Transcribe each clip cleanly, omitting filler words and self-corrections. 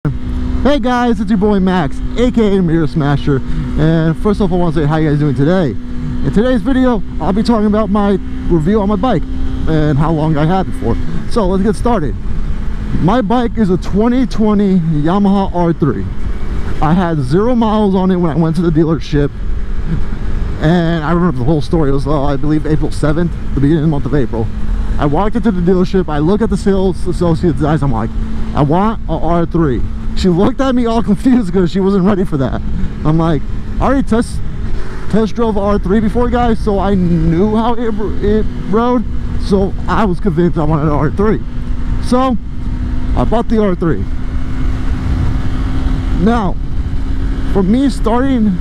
Hey guys, it's your boy Max, aka Mirror Smasher, and first off I want to say how you guys doing today. In today's video I'll be talking about my review on my bike and how long I had it for. So let's get started. My bike is a 2020 Yamaha R3. I had 0 miles on it when I went to the dealership, and I remember the whole story. It was I believe April 7th, the beginning of the month of April. I walked into the dealership, I look at the sales associate's eyes, I'm like, I want a R3. She looked at me all confused because she wasn't ready for that. I'm like, I already test drove a R3 before, guys, so I knew how it rode, so I was convinced I wanted an R3. So I bought the R3. Now, for me starting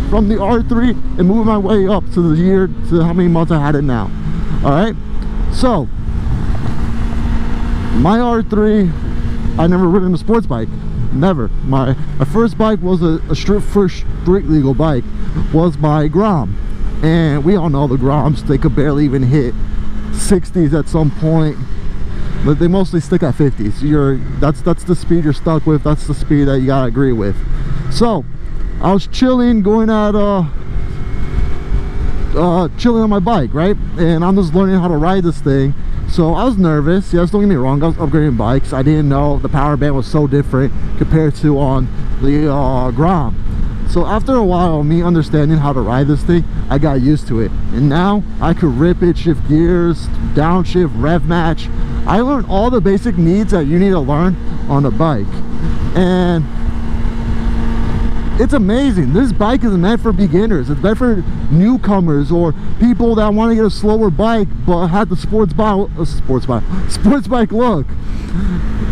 from the R3 and moving my way up to the year, to how many months I had it now. All right, so my R3, I never ridden a sports bike, never. My first bike was a street legal bike, was my Grom, and we all know the Groms, they could barely even hit 60s at some point, but they mostly stick at 50s. That's the speed you're stuck with, that's the speed that you gotta agree with. So I was chilling, going at chilling on my bike, right, and I'm just learning how to ride this thing. So I was nervous, yes, don't get me wrong, I was upgrading bikes. I didn't know the power band was so different compared to on the Grom. So after a while, me understanding how to ride this thing, I got used to it, and now I could rip it, shift gears, downshift, rev match. I learned all the basic needs that you need to learn on a bike, and it's amazing. This bike is meant for beginners. It's meant for newcomers or people that want to get a slower bike but have the sports bike look.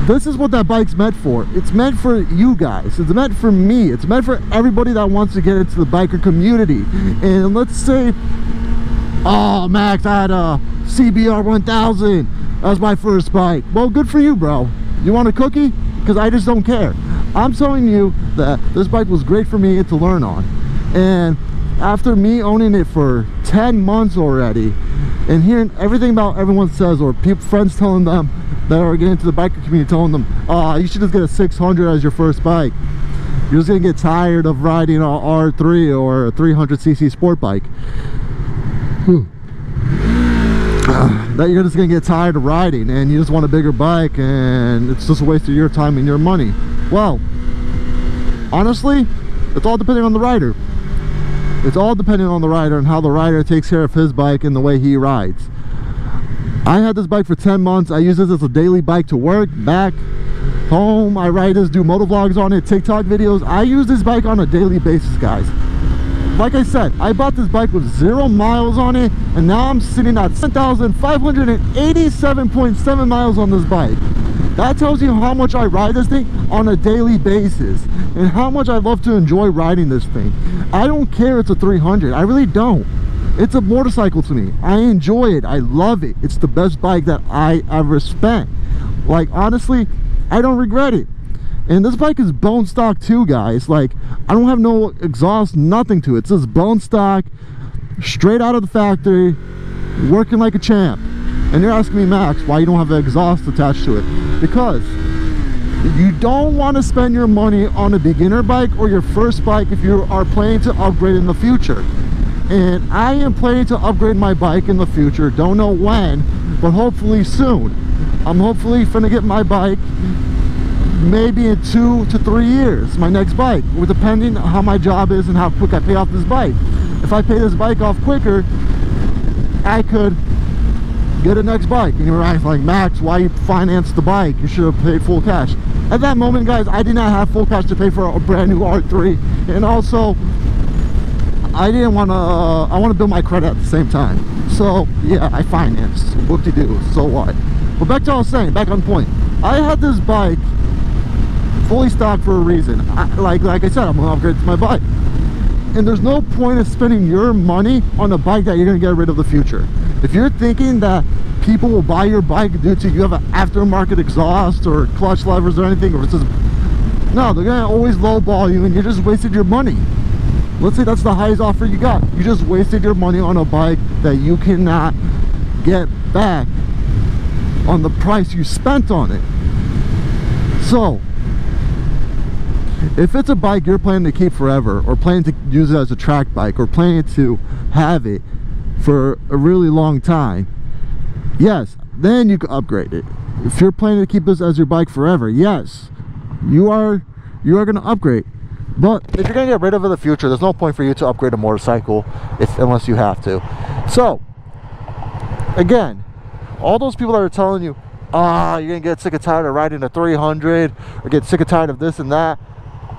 This is what that bike's meant for. It's meant for you guys. It's meant for me. It's meant for everybody that wants to get into the biker community. And let's say, oh, Max, I had a CBR 1000. That was my first bike. Well, good for you, bro. You want a cookie? Because I just don't care. I'm telling you that this bike was great for me to learn on, and after me owning it for 10 months already and hearing everything about everyone says, or friends telling them that are getting into the biker community, telling them, oh, you should just get a 600 as your first bike, you're just gonna get tired of riding an R3 or a 300cc sport bike, that you're just gonna get tired of riding and you just want a bigger bike and it's just a waste of your time and your money. Well, honestly, it's all depending on the rider. It's all depending on the rider and how the rider takes care of his bike and the way he rides. I had this bike for 10 months. I use this as a daily bike to work, back, home. I ride this, do motovlogs on it, TikTok videos. I use this bike on a daily basis, guys. Like I said, I bought this bike with 0 miles on it, and now I'm sitting at 10,587.7 miles on this bike. That tells you how much I ride this thing on a daily basis and how much I love to enjoy riding this thing. I don't care it's a 300. I really don't. It's a motorcycle to me. I enjoy it. I love it. It's the best bike that I ever spent. Like, honestly, I don't regret it. And this bike is bone stock too, guys. Like, I don't have no exhaust, nothing to it. It's just bone stock, straight out of the factory, working like a champ. And you're asking me, Max, why you don't have an exhaust attached to it? Because you don't want to spend your money on a beginner bike or your first bike if you are planning to upgrade in the future. And I am planning to upgrade my bike in the future. Don't know when, but hopefully soon. I'm hopefully finna get my bike maybe in 2 to 3 years, my next bike, depending on how my job is and how quick I pay off this bike. If I pay this bike off quicker, I could get a next bike. And you're right, like, Max, why you finance the bike? You should have paid full cash. At that moment, guys, I did not have full cash to pay for a brand new R3, and also I didn't want to I want to build my credit at the same time. So yeah, I financed. Whoop-de-doo, so what? But back to what I was saying, back on point. I had this bike fully stocked for a reason. Like I said, I'm gonna upgrade to my bike, and there's no point of spending your money on a bike that you're gonna get rid of the future. If you're thinking that people will buy your bike due to you have an aftermarket exhaust or clutch levers or anything, or it's just, no, they're gonna always lowball you and you just wasted your money. Let's say that's the highest offer you got. You just wasted your money on a bike that you cannot get back on the price you spent on it. So If it's a bike you're planning to keep forever, or planning to use it as a track bike, or planning to have it for a really long time, yes, then you can upgrade it. If you're planning to keep this as your bike forever, yes, you are going to upgrade. But if you're going to get rid of it in the future, there's no point for you to upgrade a motorcycle unless you have to. So again, all those people that are telling you, you're going to get sick and tired of riding a 300, or get sick and tired of this and that,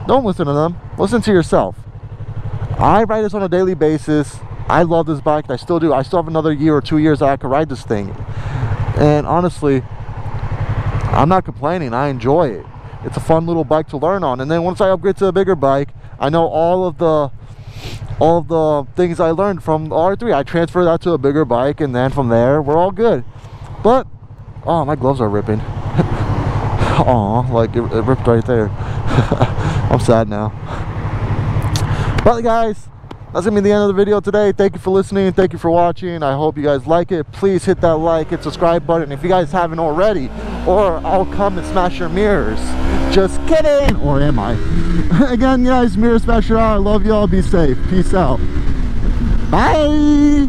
don't listen to them. Listen to yourself. I ride this on a daily basis. I love this bike, and I still do. I still have another year or 2 years that I could ride this thing, and honestly, I'm not complaining. I enjoy it. It's a fun little bike to learn on. And then once I upgrade to a bigger bike, I know all of the things I learned from the R3, I transfer that to a bigger bike, and then from there we're all good. But oh, my gloves are ripping. Aw, like it ripped right there. I'm sad now. But guys, that's gonna be the end of the video today. Thank you for listening, thank you for watching. I hope you guys like it. Please hit that like and subscribe button if you guys haven't already, or I'll come and smash your mirrors. Just kidding, or am I? Again guys, mirror smasher out. I love y'all. Be safe. Peace out. Bye.